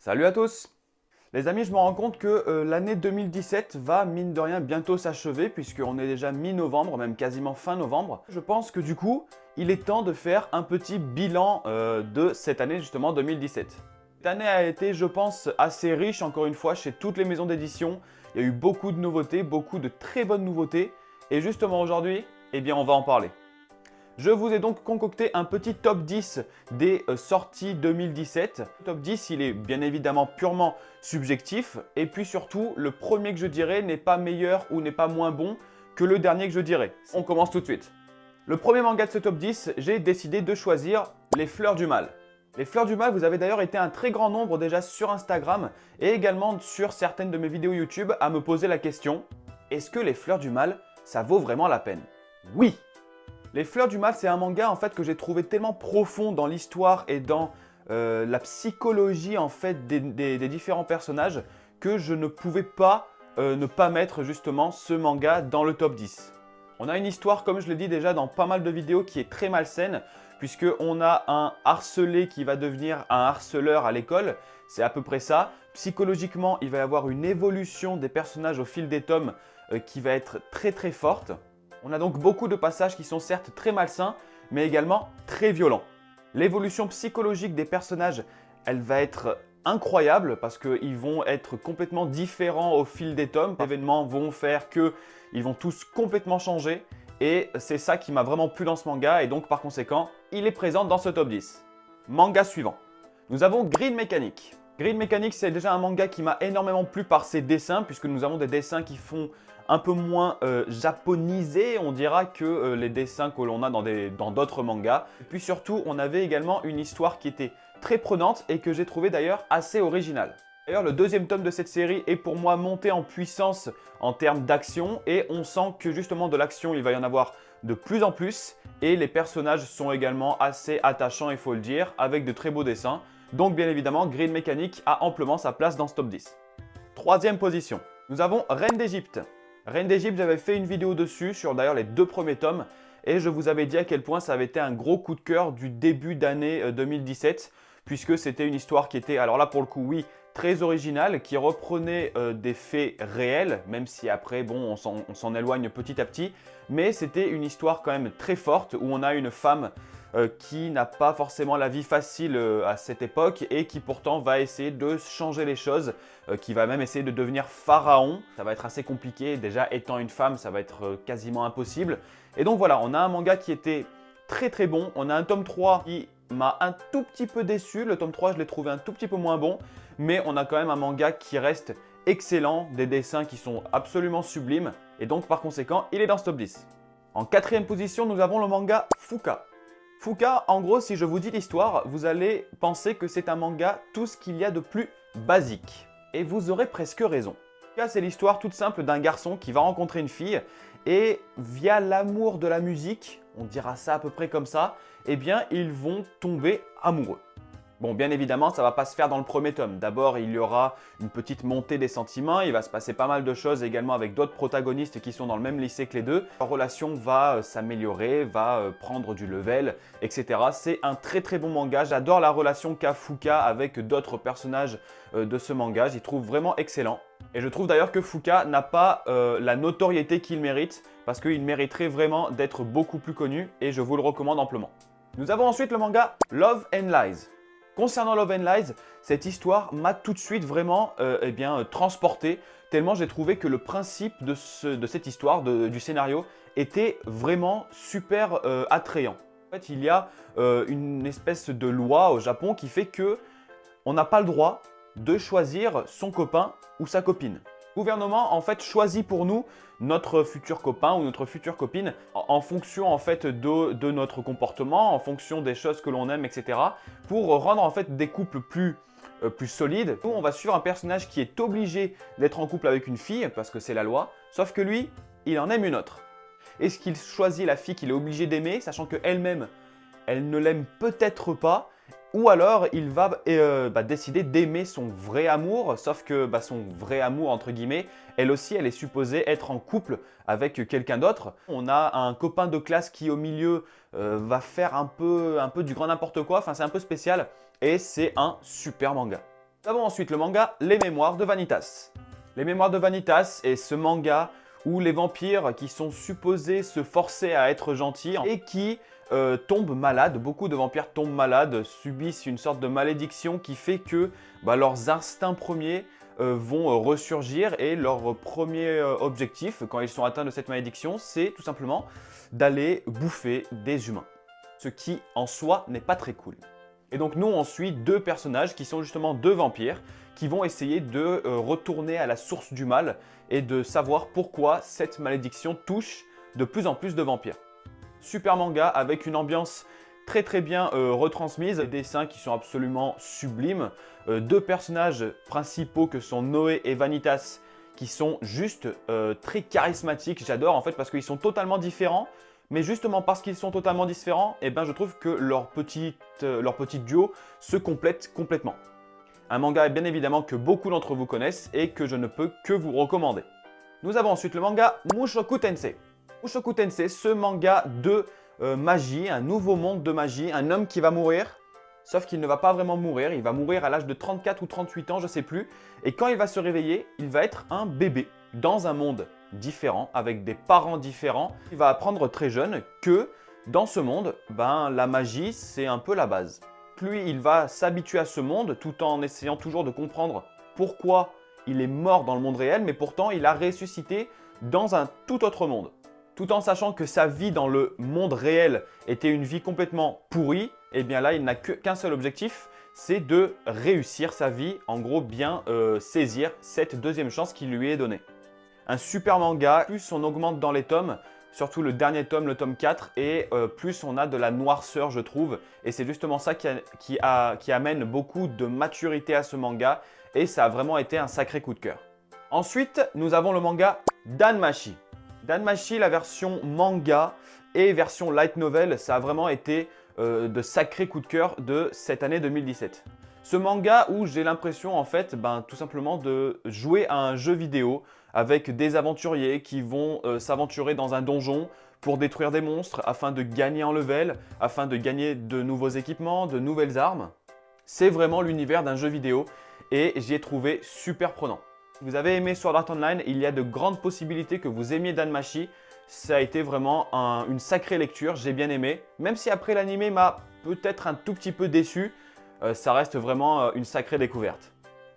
Salut à tous! Les amis, je me rends compte que l'année 2017 va, mine de rien, bientôt s'achever puisqu'on est déjà mi-novembre, même quasiment fin novembre. Je pense que du coup, il est temps de faire un petit bilan de cette année justement 2017. Cette année a été, je pense, assez riche encore une fois chez toutes les maisons d'édition. Il y a eu beaucoup de nouveautés, beaucoup de très bonnes nouveautés. Et justement aujourd'hui, eh bien on va en parler. Je vous ai donc concocté un petit top 10 des sorties 2017. Le top 10, il est bien évidemment purement subjectif. Et puis surtout, le premier que je dirais n'est pas meilleur ou n'est pas moins bon que le dernier que je dirais. On commence tout de suite. Le premier manga de ce top 10, j'ai décidé de choisir Les Fleurs du Mal. Les Fleurs du Mal, vous avez d'ailleurs été un très grand nombre déjà sur Instagram et également sur certaines de mes vidéos YouTube à me poser la question: est-ce que Les Fleurs du Mal, ça vaut vraiment la peine? Oui! Les Fleurs du Mal, c'est un manga en fait que j'ai trouvé tellement profond dans l'histoire et dans la psychologie en fait des différents personnages que je ne pouvais pas ne pas mettre justement ce manga dans le top 10. On a une histoire, comme je l'ai dit déjà dans pas mal de vidéos, qui est très malsaine puisqu'on a un harcelé qui va devenir un harceleur à l'école. C'est à peu près ça. Psychologiquement, il va y avoir une évolution des personnages au fil des tomes qui va être très très forte. On a donc beaucoup de passages qui sont certes très malsains, mais également très violents. L'évolution psychologique des personnages, elle va être incroyable parce qu'ils vont être complètement différents au fil des tomes. Les événements vont faire qu'ils vont tous complètement changer et c'est ça qui m'a vraiment plu dans ce manga et donc par conséquent, il est présent dans ce top 10. Manga suivant. Nous avons Green Mechanic. Green Mechanic, c'est déjà un manga qui m'a énormément plu par ses dessins puisque nous avons des dessins qui font un peu moins japonisé, on dira, que les dessins que l'on a dans d'autres mangas. Et puis surtout, on avait également une histoire qui était très prenante et que j'ai trouvé d'ailleurs assez originale. D'ailleurs, le deuxième tome de cette série est pour moi monté en puissance en termes d'action et on sent que justement de l'action, il va y en avoir de plus en plus et les personnages sont également assez attachants, il faut le dire, avec de très beaux dessins. Donc bien évidemment, Green Mechanic a amplement sa place dans ce top 10. Troisième position, nous avons Reine d'Égypte. Reine d'Égypte, j'avais fait une vidéo dessus sur d'ailleurs les deux premiers tomes et je vous avais dit à quel point ça avait été un gros coup de cœur du début d'année 2017 puisque c'était une histoire qui était, alors là pour le coup oui, très originale, qui reprenait des faits réels, même si après bon on s'en éloigne petit à petit, mais c'était une histoire quand même très forte où on a une femme qui n'a pas forcément la vie facile à cette époque et qui pourtant va essayer de changer les choses, qui va même essayer de devenir pharaon. Ça va être assez compliqué, déjà étant une femme ça va être quasiment impossible. Et donc voilà, on a un manga qui était très très bon, on a un tome 3 qui m'a un tout petit peu déçu, le tome 3 je l'ai trouvé un tout petit peu moins bon, mais on a quand même un manga qui reste excellent, des dessins qui sont absolument sublimes et donc par conséquent il est dans ce top 10. En quatrième position, nous avons le manga Fuka. Fuka, en gros, si je vous dis l'histoire, vous allez penser que c'est un manga tout ce qu'il y a de plus basique. Et vous aurez presque raison. Fuka, c'est l'histoire toute simple d'un garçon qui va rencontrer une fille et via l'amour de la musique, on dira ça à peu près comme ça, eh bien, ils vont tomber amoureux. Bon, bien évidemment, ça ne va pas se faire dans le premier tome. D'abord, il y aura une petite montée des sentiments, il va se passer pas mal de choses également avec d'autres protagonistes qui sont dans le même lycée que les deux. Leur relation va s'améliorer, va prendre du level, etc. C'est un très très bon manga. J'adore la relation qu'a Fuka avec d'autres personnages de ce manga. J'y trouve vraiment excellent. Et je trouve d'ailleurs que Fuka n'a pas la notoriété qu'il mérite parce qu'il mériterait vraiment d'être beaucoup plus connu et je vous le recommande amplement. Nous avons ensuite le manga Love and Lies. Concernant Love and Lies, cette histoire m'a tout de suite vraiment transporté, tellement j'ai trouvé que le principe de cette histoire, du scénario, était vraiment super attrayant. En fait, il y a une espèce de loi au Japon qui fait que on n'a pas le droit de choisir son copain ou sa copine. Le gouvernement en fait choisit pour nous notre futur copain ou notre future copine en fonction en fait de notre comportement, en fonction des choses que l'on aime, etc. pour rendre en fait des couples plus solides. Nous, on va suivre un personnage qui est obligé d'être en couple avec une fille parce que c'est la loi, sauf que lui, il en aime une autre. Est-ce qu'il choisit la fille qu'il est obligé d'aimer, sachant qu'elle-même, elle ne l'aime peut-être pas? Ou alors, il va décider d'aimer son vrai amour, sauf que son vrai amour, entre guillemets, elle aussi, elle est supposée être en couple avec quelqu'un d'autre. On a un copain de classe qui, au milieu, va faire un peu du grand n'importe quoi. Enfin, c'est un peu spécial et c'est un super manga. Nous avons ensuite le manga Les Mémoires de Vanitas. Les Mémoires de Vanitas est ce manga où les vampires qui sont supposés se forcer à être gentils et qui tombent malades, beaucoup de vampires tombent malades, subissent une sorte de malédiction qui fait que leurs instincts premiers vont ressurgir et leur premier objectif quand ils sont atteints de cette malédiction, c'est tout simplement d'aller bouffer des humains. Ce qui en soi n'est pas très cool. Et donc nous on suit deux personnages qui sont justement deux vampires qui vont essayer de retourner à la source du mal et de savoir pourquoi cette malédiction touche de plus en plus de vampires. Super manga avec une ambiance très bien retransmise, des dessins qui sont absolument sublimes, deux personnages principaux que sont Noé et Vanitas qui sont juste très charismatiques, j'adore en fait parce qu'ils sont totalement différents, mais justement parce qu'ils sont totalement différents, eh ben, je trouve que leur petit duo se complète complètement. Un manga bien évidemment que beaucoup d'entre vous connaissent et que je ne peux que vous recommander. Nous avons ensuite le manga Mushoku Tensei. Mushoku Tensei, ce manga de magie, un nouveau monde de magie, un homme qui va mourir, sauf qu'il ne va pas vraiment mourir, il va mourir à l'âge de 34 ou 38 ans, je ne sais plus, et quand il va se réveiller, il va être un bébé dans un monde différent, avec des parents différents. Il va apprendre très jeune que dans ce monde, la magie c'est un peu la base. Lui, il va s'habituer à ce monde tout en essayant toujours de comprendre pourquoi il est mort dans le monde réel, mais pourtant il a ressuscité dans un tout autre monde. Tout en sachant que sa vie dans le monde réel était une vie complètement pourrie, et bien là, il n'a qu'un seul objectif, c'est de réussir sa vie, en gros bien saisir cette deuxième chance qui lui est donnée. Un super manga, plus on augmente dans les tomes, surtout le dernier tome, le tome 4, et plus on a de la noirceur, je trouve. Et c'est justement ça qui amène beaucoup de maturité à ce manga, et ça a vraiment été un sacré coup de cœur. Ensuite, nous avons le manga Danmachi. Danmachi, la version manga et version light novel, ça a vraiment été de sacrés coups de cœur de cette année 2017. Ce manga où j'ai l'impression en fait tout simplement de jouer à un jeu vidéo avec des aventuriers qui vont s'aventurer dans un donjon pour détruire des monstres afin de gagner en level, afin de gagner de nouveaux équipements, de nouvelles armes. C'est vraiment l'univers d'un jeu vidéo et j'y ai trouvé super prenant. Si vous avez aimé Sword Art Online, il y a de grandes possibilités que vous aimiez Danmachi. Ça a été vraiment une sacrée lecture, j'ai bien aimé. Même si après l'anime m'a peut-être un tout petit peu déçu, ça reste vraiment une sacrée découverte.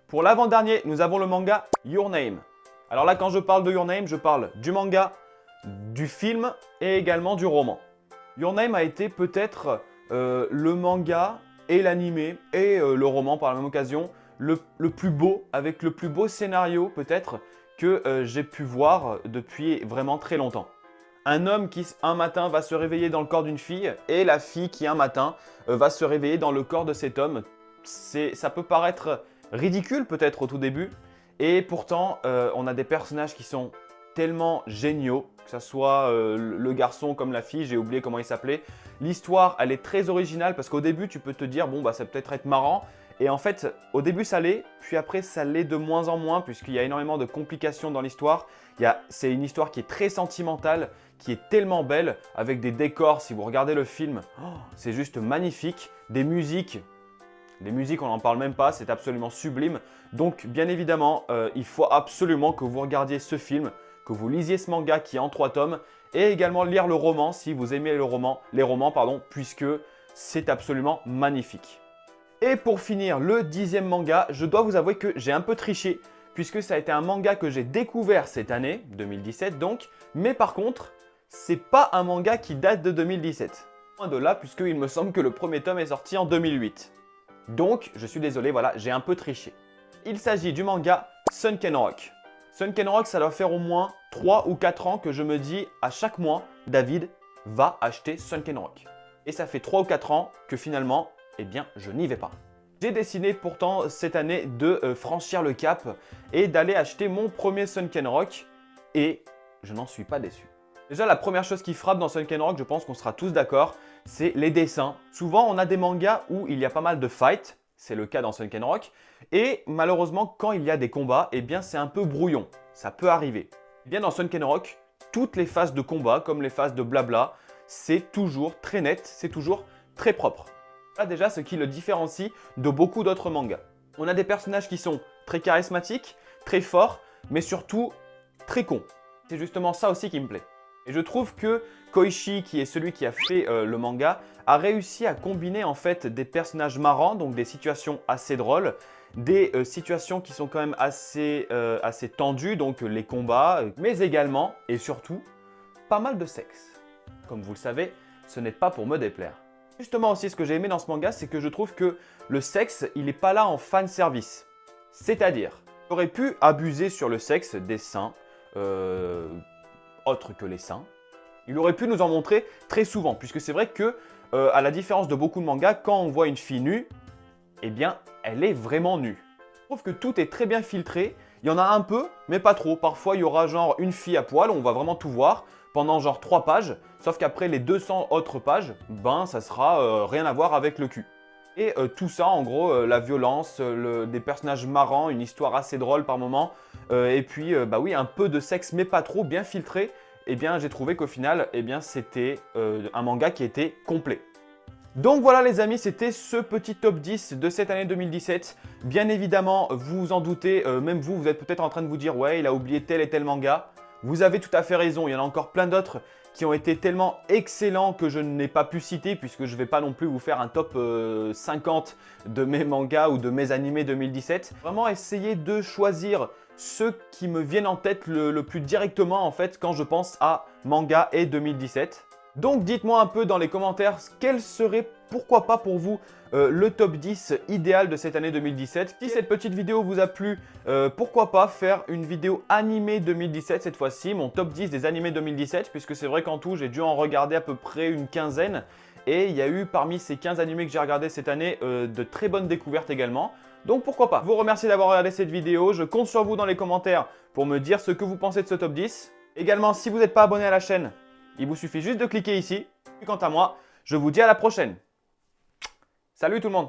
Pour l'avant-dernier, nous avons le manga Your Name. Alors là, quand je parle de Your Name, je parle du manga, du film et également du roman. Your Name a été peut-être le manga et l'anime et le roman par la même occasion, le plus beau, avec le plus beau scénario peut-être que j'ai pu voir depuis vraiment très longtemps. Un homme qui un matin va se réveiller dans le corps d'une fille et la fille qui un matin va se réveiller dans le corps de cet homme. Ça peut paraître ridicule peut-être au tout début et pourtant on a des personnages qui sont tellement géniaux, que ce soit le garçon comme la fille, j'ai oublié comment il s'appelait. L'histoire elle est très originale parce qu'au début tu peux te dire bon ça peut peut-être être marrant. Et en fait, au début ça l'est, puis après ça l'est de moins en moins puisqu'il y a énormément de complications dans l'histoire. C'est une histoire qui est très sentimentale, qui est tellement belle, avec des décors, si vous regardez le film, c'est juste magnifique. Des musiques, on n'en parle même pas, c'est absolument sublime. Donc bien évidemment, il faut absolument que vous regardiez ce film, que vous lisiez ce manga qui est en 3 tomes, et également lire le roman si vous aimez les romans, puisque c'est absolument magnifique. Et pour finir, le 10e manga, je dois vous avouer que j'ai un peu triché puisque ça a été un manga que j'ai découvert cette année, 2017 donc, mais par contre, c'est pas un manga qui date de 2017. Loin de là, puisqu'il me semble que le premier tome est sorti en 2008. Donc, je suis désolé, voilà, j'ai un peu triché. Il s'agit du manga Sunken Rock. Sunken Rock, ça doit faire au moins 3 ou 4 ans que je me dis à chaque mois, David va acheter Sunken Rock. Et ça fait 3 ou 4 ans que finalement, eh bien, je n'y vais pas. J'ai décidé pourtant cette année de franchir le cap et d'aller acheter mon premier Sunken Rock et je n'en suis pas déçu. Déjà, la première chose qui frappe dans Sunken Rock, je pense qu'on sera tous d'accord, c'est les dessins. Souvent, on a des mangas où il y a pas mal de fights, c'est le cas dans Sunken Rock, et malheureusement, quand il y a des combats, eh bien, c'est un peu brouillon, ça peut arriver. Eh bien, dans Sunken Rock, toutes les phases de combat, comme les phases de blabla, c'est toujours très net, c'est toujours très propre. Déjà ce qui le différencie de beaucoup d'autres mangas. On a des personnages qui sont très charismatiques, très forts, mais surtout très cons. C'est justement ça aussi qui me plaît. Et je trouve que Koichi, qui est celui qui a fait le manga, a réussi à combiner en fait des personnages marrants, donc des situations assez drôles, des situations qui sont quand même assez tendues, donc les combats, mais également, et surtout, pas mal de sexe. Comme vous le savez, ce n'est pas pour me déplaire. Justement aussi, ce que j'ai aimé dans ce manga, c'est que je trouve que le sexe, il n'est pas là en fan service. C'est-à-dire, il aurait pu abuser sur le sexe des seins, autres que les seins. Il aurait pu nous en montrer très souvent, puisque c'est vrai que, à la différence de beaucoup de mangas, quand on voit une fille nue, eh bien, elle est vraiment nue. Je trouve que tout est très bien filtré. Il y en a un peu, mais pas trop. Parfois, il y aura genre une fille à poil, on va vraiment tout voir, pendant genre 3 pages. Sauf qu'après les 200 autres pages, ben, ça sera rien à voir avec le cul. Et tout ça, en gros, la violence, des personnages marrants, une histoire assez drôle par moment. Et puis, bah oui, un peu de sexe, mais pas trop, bien filtré. Eh bien, j'ai trouvé qu'au final, eh bien, c'était un manga qui était complet. Donc voilà les amis, c'était ce petit top 10 de cette année 2017. Bien évidemment, vous vous en doutez, même vous, vous êtes peut-être en train de vous dire « Ouais, il a oublié tel et tel manga ». Vous avez tout à fait raison, il y en a encore plein d'autres qui ont été tellement excellents que je n'ai pas pu citer puisque je ne vais pas non plus vous faire un top 50 de mes mangas ou de mes animés 2017. Vraiment essayer de choisir ceux qui me viennent en tête le plus directement en fait quand je pense à manga et 2017. Donc dites-moi un peu dans les commentaires quel serait, pourquoi pas pour vous, le top 10 idéal de cette année 2017. Si cette petite vidéo vous a plu, pourquoi pas faire une vidéo animée 2017 cette fois-ci, mon top 10 des animés 2017, puisque c'est vrai qu'en tout j'ai dû en regarder à peu près une quinzaine. Et il y a eu parmi ces 15 animés que j'ai regardés cette année, de très bonnes découvertes également. Donc pourquoi pas. Je vous remercie d'avoir regardé cette vidéo, je compte sur vous dans les commentaires pour me dire ce que vous pensez de ce top 10. Également, si vous n'êtes pas abonné à la chaîne, il vous suffit juste de cliquer ici. Et quant à moi, je vous dis à la prochaine. Salut tout le monde!